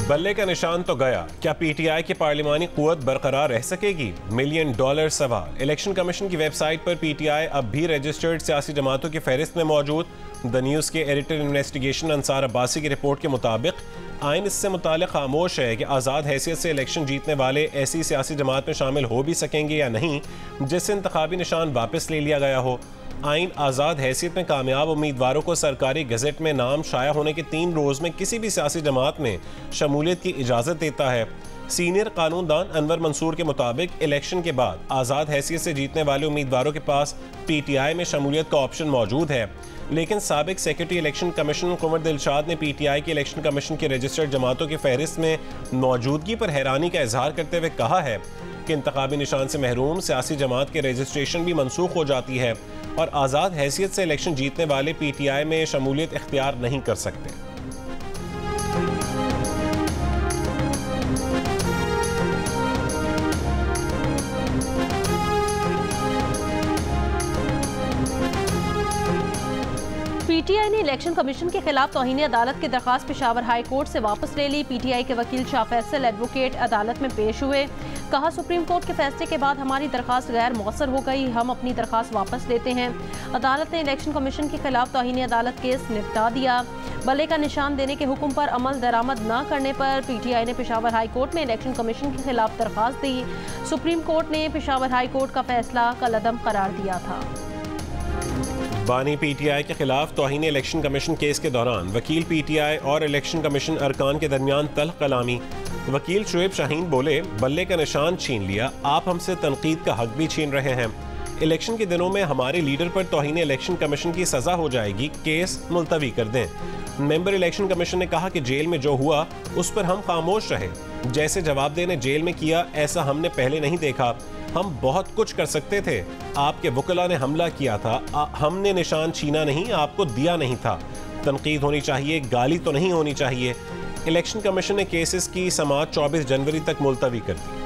बल्ले का निशान तो गया, क्या पीटीआई की पार्लिमानी कुव्वत बरकरार रह सकेगी? $1 मिलियन सवाल। इलेक्शन कमीशन की वेबसाइट पर पीटीआई अब भी रजिस्टर्ड सियासी जमातों की फहरिस्त में मौजूद। द न्यूज़ के एडिटर इन्वेस्टिगेशन अंसार अब्बासी की रिपोर्ट के मुताबिक आइन इससे मुताल्लिक़ खामोश है कि आज़ाद हैसियत से इलेक्शन जीतने वाले ऐसी सियासी जमात में शामिल हो भी सकेंगे या नहीं जिससे इंतखाबी निशान वापस ले लिया गया हो। आइन आज़ाद हैसियत में कामयाब उम्मीदवारों को सरकारी गज़ट में नाम शाया होने के 3 रोज़ में किसी भी सियासी जमात में शमूलियत की इजाज़त देता है। सीनियर कानूनदान अनवर मंसूर के मुताबिक इलेक्शन के बाद आज़ाद हैसियत से जीतने वाले उम्मीदवारों के पास पीटीआई में शमूलियत का ऑप्शन मौजूद है, लेकिन साबिक सेक्रेटरी इलेक्शन कमीशन कुंवर दिलशाद ने पीटीआई के इलेक्शन कमीशन की रजिस्टर्ड जमातों की फहरिस्त में मौजूदगी पर हैरानी का इजहार करते हुए कहा है कि इंतखाबी निशान से महरूम सियासी जमात के रजिस्ट्रेशन भी मनसूख हो जाती है और आज़ाद हैसियत से इलेक्शन जीतने वाले पीटीआई में शमूलियत इख्तियार नहीं कर सकते। पीटीआई ने इलेक्शन कमीशन के खिलाफ तौहीन अदालत की दरखास्त पेशावर हाई कोर्ट से वापस ले ली। पीटीआई के वकील शाह फैसल एडवोकेट अदालत में पेश हुए। कहा, सुप्रीम कोर्ट के फैसले के बाद हमारी दरखास्त गैर मौसर हो गई, हम अपनी दरखास्त वापस लेते हैं। अदालत ने इलेक्शन कमीशन के खिलाफ तौहीन अदालत केस निपटा दिया। बल्ले का निशान देने के हुक्म पर अमल दरामद न करने पर पीटीआई ने पेशावर हाई कोर्ट में इलेक्शन कमीशन के खिलाफ दरखास्त दी। सुप्रीम कोर्ट ने पेशावर हाई कोर्ट का फैसला कलअदम करार दिया था। बानी पीटीआई के खिलाफ तौहीन इलेक्शन कमीशन केस के दौरान वकील पीटीआई और इलेक्शन कमीशन अरकान के दरमियान तल्ख कलामी। वकील शुएब शाहीन बोले, बल्ले का निशान छीन लिया, आप हमसे तनकीद का हक भी छीन रहे हैं। इलेक्शन के दिनों में हमारे लीडर पर तौहीन इलेक्शन कमीशन की सजा हो जाएगी, केस मुलतवी कर दें। मेंबर इलेक्शन कमीशन ने कहा कि जेल में जो हुआ उस पर हम खामोश रहे, जैसे जवाबदेह ने जेल में किया ऐसा हमने पहले नहीं देखा। हम बहुत कुछ कर सकते थे, आपके वकला ने हमला किया था, हमने निशान छीना नहीं, आपको दिया नहीं था। तनकीद होनी चाहिए, गाली तो नहीं होनी चाहिए। इलेक्शन कमीशन ने केसेस की समाअत 24 जनवरी तक मुलतवी कर दी।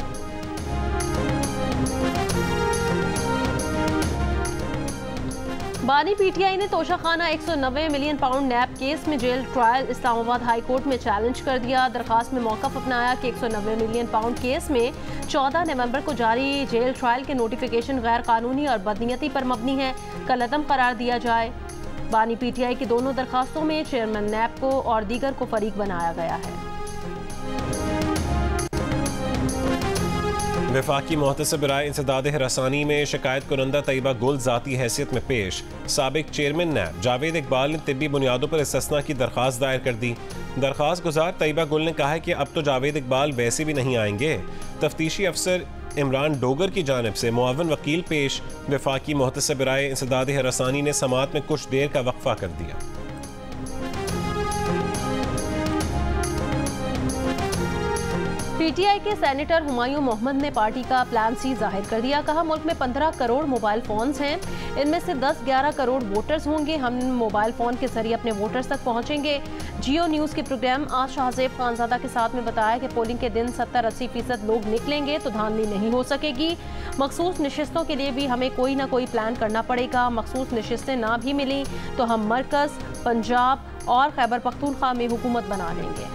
बानी पीटीआई ने Toshakhana 190 million pound NAB case में jail trial Islamabad high court में चैलेंज कर दिया। दरखास्त में मौक़िफ़ अपनाया कि 190 मिलियन पाउंड केस में 14 नवंबर को जारी जेल ट्रायल के नोटिफिकेशन गैर कानूनी और बदनीयती पर मबनी है, कलअदम करार दिया जाए। बानी पीटीआई की दोनों दरखास्तों में चेयरमैन नैब को और दीगर को फरीक बनाया गया है। वफाकी मोहतसिब राय इंसदाद हरासानी में शिकायत कुनंदा तैयबा गुल ज़ाती हैसियत में पेश। साबिक चेयरमैन नैब जावेद इकबाल ने तिब्बी बुनियादों पर इस्तिस्ना की दरख्वास्त दायर कर दी। दरख्वास्त गुजार तैयबा गुल ने कहा है कि अब तो जावेद इकबाल वैसे भी नहीं आएंगे। तफ्तीशी अफसर इमरान डोगर की जानिब से मुआवन वकील पेश। वफाकी मोहतसिब राय इंसदाद हरासानी ने समाअत में कुछ देर का वक्फा कर दिया। पीटीआई के सेनेटर हुमायूं मोहम्मद ने पार्टी का प्लान सी जाहिर कर दिया। कहा, मुल्क में 15 करोड़ मोबाइल फोन्स हैं, इनमें से 10-11 करोड़ वोटर्स होंगे। हम मोबाइल फोन के जरिए अपने वोटर्स तक पहुंचेंगे। जियो न्यूज़ के प्रोग्राम आज शाहजेब खानजादा के साथ में बताया कि पोलिंग के दिन 70-80% लोग निकलेंगे तो धांधली नहीं हो सकेगी। मखसूस नशिस्तों के लिए भी हमें कोई ना कोई प्लान करना पड़ेगा। मखसूस नशिस्तें ना भी मिली तो हम मरकज़, पंजाब और खैबर पख्तूनख्वा में हुकूमत बना लेंगे।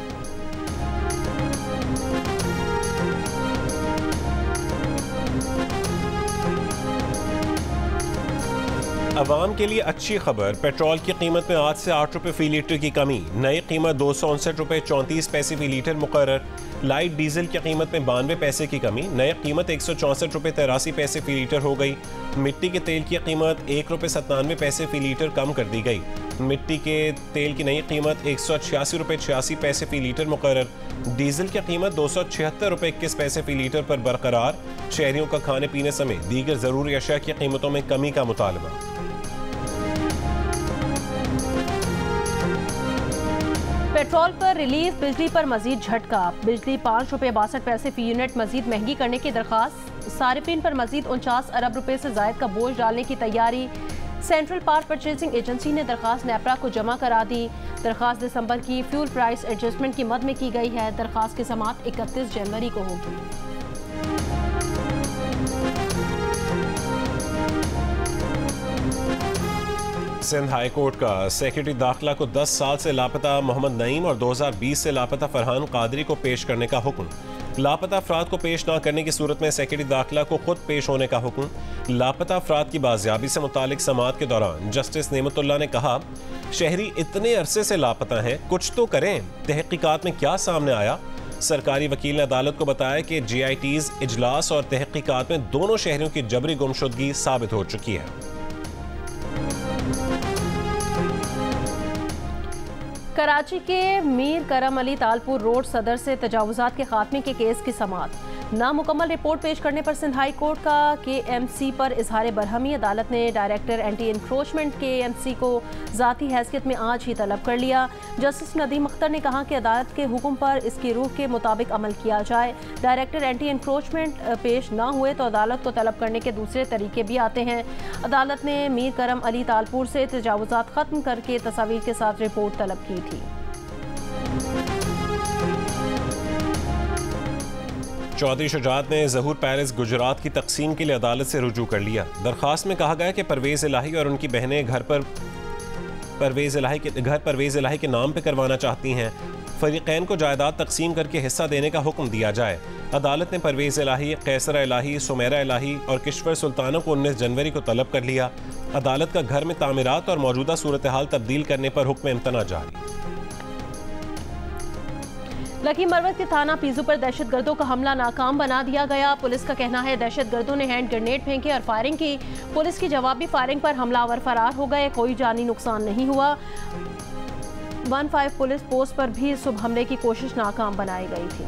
अवाम के लिए अच्छी खबर, पेट्रोल की कीमत में आज से 8 रुपये फी लीटर की कमी। नई कीमत 259 रुपये 34 पैसे फी लीटर मुकर्रर। लाइट डीजल की कीमत में 92 पैसे की कमी, नई कीमत 164 रुपये 83 पैसे फी लीटर हो गई। मिट्टी के तेल की कीमत 1 रुपये 97 पैसे फी लीटर कम कर दी गई। मिट्टी के तेल की नई कीमत 186 रुपये 86 पैसे फी लीटर मुकर्रर। डीजल की कीमत 276 रुपये 21 पैसे फी लीटर पर बरकरार। शहरियों का खाने पीने समेत दीगर ज़रूरी अशिया की कीमतों में कमी का मुतालबा। पेट्रोल पर रिलीफ, बिजली पर मजीद झटका। बिजली 5 रुपये 62 पैसे फी यूनिट मजीद महंगी करने की दरख्वास्त। सारिफिन पर मजीद 49 अरब रुपए से जायद का बोझ डालने की तैयारी। सेंट्रल पावर परचेजिंग एजेंसी ने दरख्वास्त नेपरा को जमा करा दी। दरख्वास्त दिसंबर की फ्यूल प्राइस एडजस्टमेंट की मद में की गई है। दरख्वास्त की समाअत 31 जनवरी को होगी। सिंध हाई कोर्ट का सेक्रेटरी दाखिला को 10 साल से लापता मोहम्मद नईम और 2020 से लापता फरहान कादरी को पेश करने का हुक्म। लापता अफराद को पेश न करने की सूरत में सेक्रेटरी दाखिला को खुद पेश होने का हुक्म। लापता अफराद की बाजियाबी से मुतालिक समाअत के दौरान जस्टिस नेमतुल्लाह ने कहा, शहरी इतने अरसे से लापता हैं, कुछ तो करें। तहकीकात में क्या सामने आया? सरकारी वकील ने अदालत को बताया कि GITs इजलास और तहकीकात में दोनों शहरियों की जबरी गुमशुदगी साबित हो चुकी है। कराची के मीर करम अली तालपुर रोड सदर से तजावुजात के खात्मे के केस की समाअत। नामुकम्मल रिपोर्ट पेश करने पर सिंध हाई कोर्ट का KMC पर इजहार बरहमी। अदालत ने डायरेक्टर एंटी इंक्रोचमेंट KMC को ज़ाती हैसियत में आज ही तलब कर लिया। जस्टिस नदीम अख्तर ने कहा कि अदालत के हुक्म पर इसकी रूह के मुताबिक अमल किया जाए। डायरेक्टर एंटी इंक्रोचमेंट पेश न हुए तो अदालत को तलब करने के दूसरे तरीके भी आते हैं। अदालत ने मीर करम अली तालपुर से तजावुजात ख़त्म करके तस्वीर के साथ रिपोर्ट तलब की थी। चौधरी शुजात ने ज़हूर पैलेस गुजरात की तकसीम के लिए अदालत से रुजू कर लिया। दरख्वास्त में कहा गया कि परवेज़ इलाही और उनकी बहनें घर परवेज़ इलाही के नाम पर करवाना चाहती हैं। फरीक़ैन को जायदाद तकसीम करके हिस्सा देने का हुक्म दिया जाए। अदालत ने परवेज़ इलाही, कैसरा इलाही, सुमेरा इलाही और किश्वर सुल्तानों को 19 जनवरी को तलब कर लिया। अदालत का घर में तामीरात और मौजूदा सूरत हाल तब्दील करने पर हुक्म इम्तना जारी। लकी मरवत के थाना पीजू पर दहशतगर्दों का हमला नाकाम बना दिया गया। पुलिस का कहना है दहशतगर्दों ने हैंड ग्रेनेड फेंके और फायरिंग की। पुलिस की जवाबी फायरिंग पर हमलावर फरार हो गए। कोई जानी नुकसान नहीं हुआ। 15 पुलिस पोस्ट पर भी सुबह हमले की कोशिश नाकाम बनाई गई थी।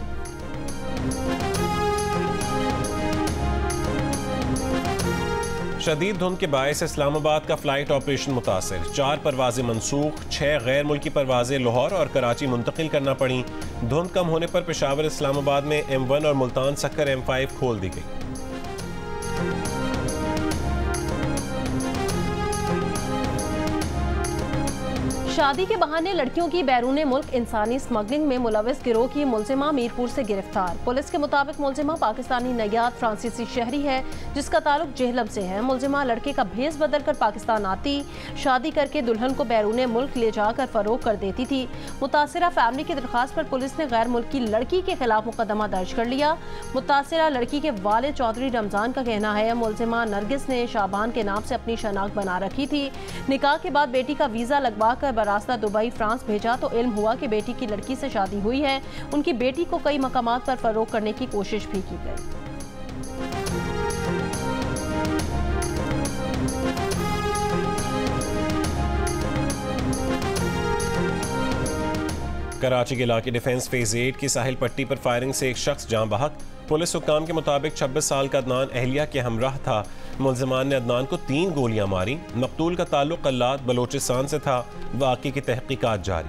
शदीद धुंध के बायस इस्लामाबाद का फ्लाइट ऑपरेशन मुतासिर। 4 परवाजें मनसूख, 6 गैर मुल्की परवाजें लाहौर और कराची मुंतकिल करना पड़ी। धुंध कम होने पर पेशावर इस्लामाबाद में M1 और मुल्तान सक्कर M5 खोल दी गई। शादी के बहाने लड़कियों की बैरून मुल्क इंसानी स्मगलिंग में मुलविस गिरोह की मुलजिमा मीरपुर से गिरफ्तार। पुलिस के मुताबिक मुलजिमा पाकिस्तानी नैयाद फ्रांसीसी शहरी है जिसका ताल्लुक जेहलम से है। मुलजिमा लड़के का भेस बदल कर पाकिस्तान आती, शादी करके दुल्हन को बैरून मुल्क ले जाकर फरोख कर देती थी। मुतासिरा फैमिली की दरख्वास्त पर पुलिस ने गैर मुल्की लड़की के खिलाफ मुकदमा दर्ज कर लिया। मुतासिरा लड़की के वालिद चौधरी रमजान का कहना है मुलजिमा नरगिस ने शाबान के नाम से अपनी शनाख्त बना रखी थी। निकाह के बाद बेटी का वीजा लगवा कर रास्ता दुबई फ्रांस भेजा तो इल्म हुआ कि बेटी की लड़की से शादी हुई है। उनकी बेटी को कई मकामात पर फरोख करने की कोशिश भी की गई। कराची के इलाके डिफेंस फेज 8 की साहिल पट्टी पर फायरिंग से एक शख्स जान बहक। पुलिस हुक्काम के मुताबिक 26 साल का अदनान अहलिया के हमराह था। मुलजिमान ने अदनान को 3 गोलियां मारी। मकतूल का ताल्लुक कल्लात बलोचिस्तान से था। वाक़े की तहकीकात जारी।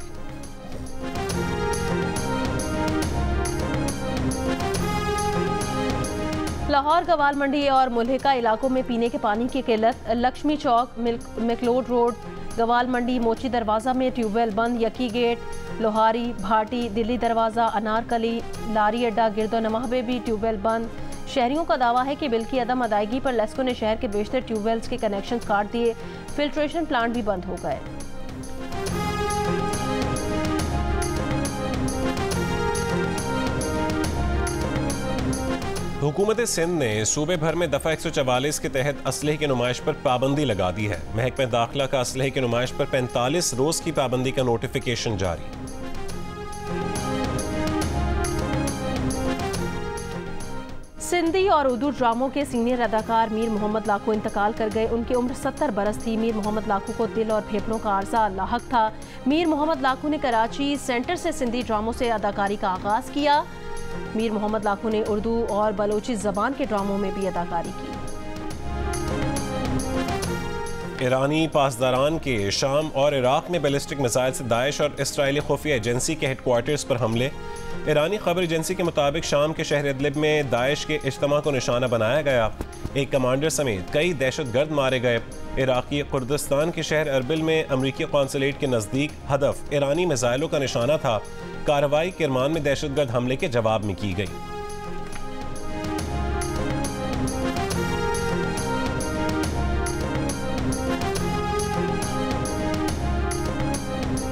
लाहौर गवाल मंडी और मुल्हिका इलाकों में पीने के पानी की किल्लत। लक्ष्मी चौक, मैकलोड रोड, गवाल मंडी, मोची दरवाज़ा में ट्यूबवेल बंद। यकी गेट, लोहारी, भाटी, दिल्ली दरवाज़ा, अनारकली, लारी अड्डा, गिरदो नवाह में भी ट्यूबवेल बंद। शहरियों का दावा है कि बिल की अदम अदायगी पर लेस्को ने शहर के बेशतर ट्यूबवेल्स के कनेक्शन काट दिए। फिल्ट्रेशन प्लांट भी बंद हो गए। हुकूमत सिंध ने सूबे भर में दफ़ा 144 के तहत असलहे की नुमाइश पर पाबंदी लगा दी है। महकमा दाखिला का असलहे की नुमाइश पर 45 रोज़ की पाबंदी का नोटिफिकेशन जारी। सिंधी और उर्दू ड्रामों के सीनियर अदाकार मीर मोहम्मद लाखू इंतकाल कर गए। उनकी उम्र 70 बरस थी। मीर मोहम्मद लाखू को दिल और फेफड़ों का आर्जा लाहक था। मीर मोहम्मद लाखू ने कराची सेंटर से सिंधी ड्रामों से अदाकारी का आगाज़ किया। मीर मोहम्मद लाखू ने उर्दू और बलोची ज़बान के ड्रामों में भी अदाकारी की। ईरानी पासदारान के शाम और इराक में बैलिस्टिक मिसाइल से दाइश और इसराइली खुफिया एजेंसी के हेडक्वार्टर्स पर हमले। ईरानी खबर एजेंसी के मुताबिक शाम के शहर इदलिब में दाइश के इज्तिमा को निशाना बनाया गया। एक कमांडर समेत कई दहशतगर्द मारे गए। इराकी कुर्दिस्तान के शहर अरबिल में अमरीकी कौंसलेट के नज़दीक हदफ ईरानी मिसाइलों का निशाना था। कार्रवाई किरमान में दहशतगर्द हमले के जवाब में की गई।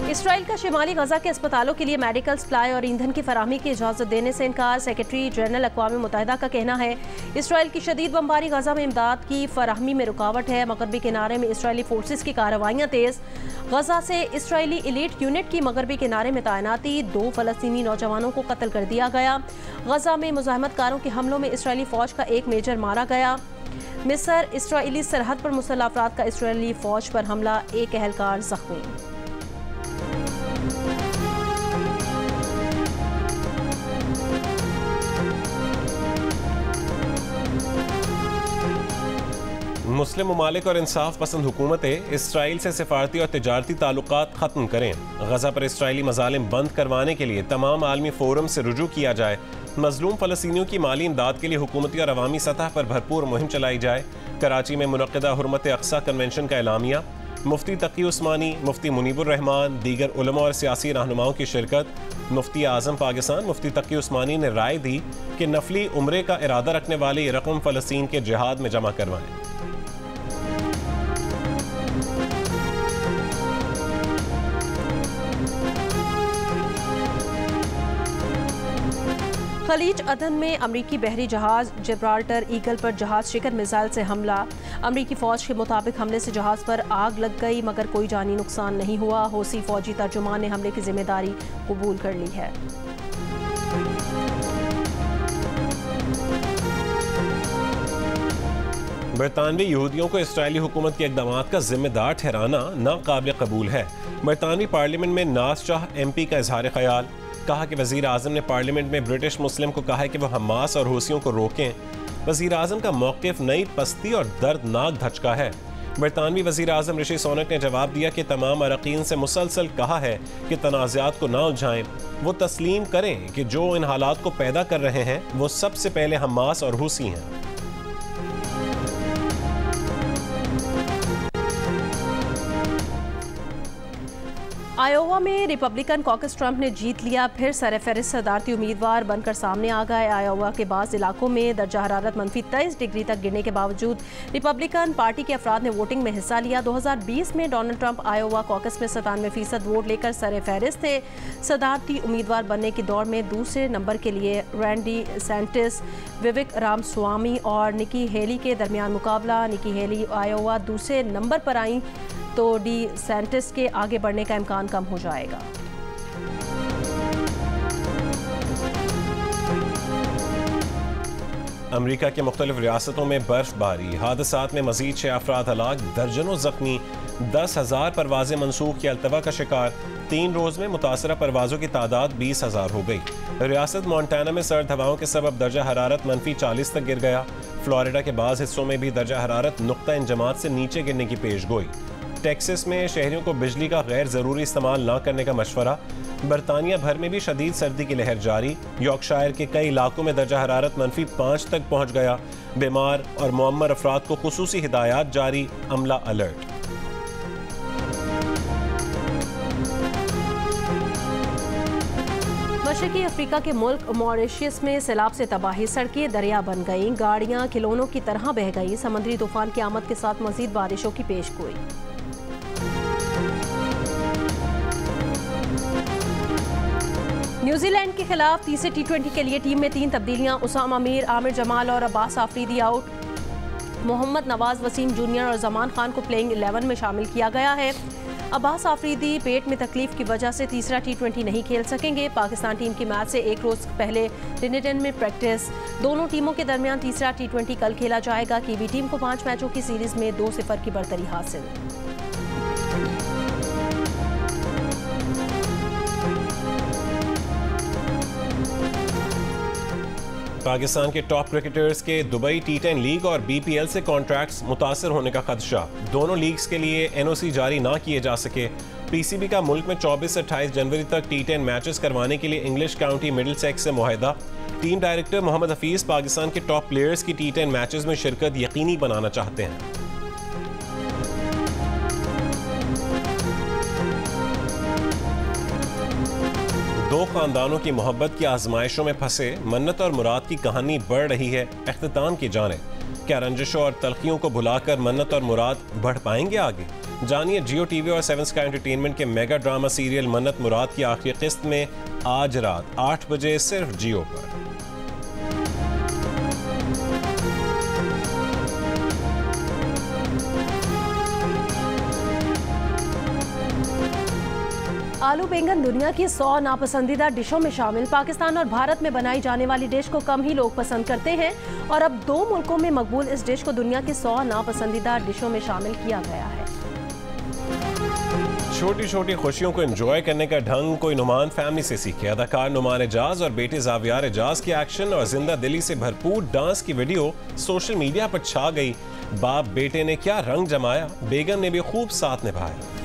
इसराइल का शिमाली गजा के अस्पतालों के लिए मेडिकल सप्लाई और ईंधन की फराहमी की इजाज़त देने से इनकार। सेक्रेटरी जनरल अक़वाम मुत्तहिदा का कहना है इसराइल की शदीद बमबारी गजा में इमदाद की फराहमी में रुकावट है। मगरबी किनारे में इसराइली फोर्सेस की कार्रवाइयाँ तेज़। गजा से इसराइली एलीट यूनिट की मगरबी किनारे में तैनाती। 2 फ़लस्तीनी नौजवानों को कत्ल कर दिया गया। गजा में मुज़ाहमतकारों के हमलों में इसराइली फ़ौज का एक मेजर मारा गया। मिस्र इसराइली सरहद पर मुसल्लह अफराद का इसराइली फ़ौज पर हमला, एक एहलकार जख्मी। मुस्लिम ममालिक और इंसाफ पसंद हुकूमतें इसराइल से सिफारती और तिजारती ताल्लुकात ख़त्म करें। गजा पर इसराइली मज़ालिम बंद करवाने के लिए तमाम आलमी फोरम से रुजू किया जाए। मजलूम फ़लस्तीनियों की माली इमदाद के लिए हुकूमती और अवामी सतह पर भरपूर मुहिम चलाई जाए। कराची में मुनक़्क़िदा हुर्मत अक़सा कन्वेंशन का एलामिया। मुफ्ती तकी उस्मानी, मुफ्ती मुनीबुर रहमान, दीगर उलमा और सियासी रहनुमाओं की शिरकत। मुफ्ती आज़म पाकिस्तान मुफ्ती तकी उस्मानी ने राय दी कि नफली उम्रे का इरादा रखने वाले ये रकम फ़लस्तीन के जिहाद में जमा करवाएं। खलीज अदन में अमरीकी बहरी जहाज जिब्राल्टर ईगल पर जहाज शिकर मिसाइल से हमला। अमरीकी फ़ौज के मुताबिक हमले से जहाज पर आग लग गई मगर कोई जानी नुकसान नहीं हुआ। हौसी फ़ौजी तर्जुमान ने हमले की जिम्मेदारी कबूल कर ली है। बरतानवी यहूदियों को इसराइली हुकूमत के इक़दाम का जिम्मेदार ठहराना नाकाबिल कबूल है। बरतानवी पार्लियामेंट में नाज शाह MP का इजहार ख्याल। कहा कि वज़ीर आज़म ने पार्लियामेंट में ब्रिटिश मुस्लिम को कहा है कि वह हमास और हूसियों को रोकें। वज़ीर आज़म का मौक़िफ़ नई पस्ती और दर्दनाक धचका है। बरतानवी वज़ीर आज़म ऋषि सोनक ने जवाब दिया कि तमाम अरकान से मुसलसल कहा है कि तनाज़ात को ना उलझाएं। वो तस्लीम करें कि जो इन हालात को पैदा कर रहे हैं वो सबसे पहले हमास और हूसी हैं। आयोवा में रिपब्लिकन कॉकस ट्रंप ने जीत लिया, फिर सरफहरिस्त सदारती उम्मीदवार बनकर सामने आ गए। आयोवा के बाज़ इलाकों में दर्जा हरारत -23 डिग्री तक गिरने के बावजूद रिपब्लिकन पार्टी के अफराद ने वोटिंग में हिस्सा लिया। 2020 में डोनाल्ड ट्रंप आयोवा कॉकस में 97% वोट लेकर सरफहरिस्त थे। सदारती उम्मीदवार बनने की दौड़ में दूसरे नंबर के लिए रैंडी सैंटिस, विवेक रामस्वामी और निकी हेली के दरमियान मुकाबला। निकी हेली आयोवा दूसरे नंबर पर आई तो डी सैंटिस के आगे बढ़ने का इम्कान कम हो जाएगा। अमरीका के मुख्तलिफ रियासतों में बर्फबारी, हादसात में मजीद 6 अफराद हलाक, दर्जनों जख्मी। 10,000 परवाजें मनसूख की अल्तवा का शिकार। 3 रोज़ में मुतासरा परवाज़ों की तादाद 20,000 हो गई। रियासत मोंटाना में सर्द हवाओं के सबब दर्जा हरारत -40 तक गिर गया। फ्लोरिडा के बाज़ हिस्सों में भी दर्जा हरारत नुक्ता इंजमात से नीचे गिरने की पेश गोई। टेक्सास में शहरियों को बिजली का गैर ज़रूरी इस्तेमाल न करने का मशवरा। बरतानिया भर में भी शदीद सर्दी की लहर जारी। यॉर्कशायर के कई इलाकों में दर्जा हरारत -5 तक पहुँच गया। बीमार और मुअम्मर अफराद को खुसूसी हिदायत जारी, अमला अलर्ट। मशरकी अफ्रीका के मुल्क मॉरिशस में सैलाब से तबाही, सड़कें दरिया बन गईं, गाड़ियाँ खिलौनों की तरह बह गई। समुद्री तूफान की आमद के साथ मजीद बारिशों की पेशगोई। न्यूजीलैंड के खिलाफ तीसरे T20 के लिए टीम में 3 तब्दीलियां। उसामा मीर, आमिर जमाल और अब्बास आफरीदी आउट। मोहम्मद नवाज वसीम जूनियर और जमान खान को प्लेइंग 11 में शामिल किया गया है। अब्बास आफरीदी पेट में तकलीफ की वजह से तीसरा T20 नहीं खेल सकेंगे। पाकिस्तान टीम की मैच से एक रोज पहले डिनिडन में प्रैक्टिस। दोनों टीमों के दरमियान तीसरा T20 कल खेला जाएगा। कीवी टीम को 5 मैचों की सीरीज में 2-0 की बढ़तरी हासिल। पाकिस्तान के टॉप क्रिकेटर्स के दुबई T10 लीग और BPL से कॉन्ट्रैक्ट्स मुतासर होने का खदशा। दोनों लीग्स के लिए NOC जारी ना किए जा सके। PCB का मुल्क में 24 से 28 जनवरी तक T10 मैचेस करवाने के लिए इंग्लिश काउंटी मिडिलसेक्स से मुआहदा। टीम डायरेक्टर मोहम्मद हफीज पाकिस्तान के टॉप प्लेयर्स की T10 मैचेस में शिरकत यकीनी बनाना चाहते हैं। दो खानदानों की मोहब्बत की आजमाइशों में फंसे मन्नत और मुराद की कहानी बढ़ रही है इख्तिताम की जानिब। क्या रंजिशों और तलखियों को भुलाकर मन्नत और मुराद बढ़ पाएंगे आगे? जानिए जियो टीवी और 7 स्काई एंटरटेनमेंट के मेगा ड्रामा सीरियल मन्नत मुराद की आखिरी किस्त में आज रात 8 बजे सिर्फ जियो पर। आलू बैंगन दुनिया की 100 नापसंदीदा डिशों में शामिल। पाकिस्तान और भारत में बनाई जाने वाली डिश को कम ही लोग पसंद करते हैं और अब 2 मुल्कों में मकबूल इस डिश को दुनिया की 100 नापसंदीदा डिशों में शामिल किया गया है। छोटी छोटी खुशियों को एंजॉय करने का ढंग कोई नुमान फैमिली से सीखे। अदाकार नुमान एजाज और बेटे जावियार एजाज की एक्शन और जिंदा दिली से भरपूर डांस की वीडियो सोशल मीडिया पर छा गई। बाप बेटे ने क्या रंग जमाया, बेगम ने भी खूब साथ निभाया।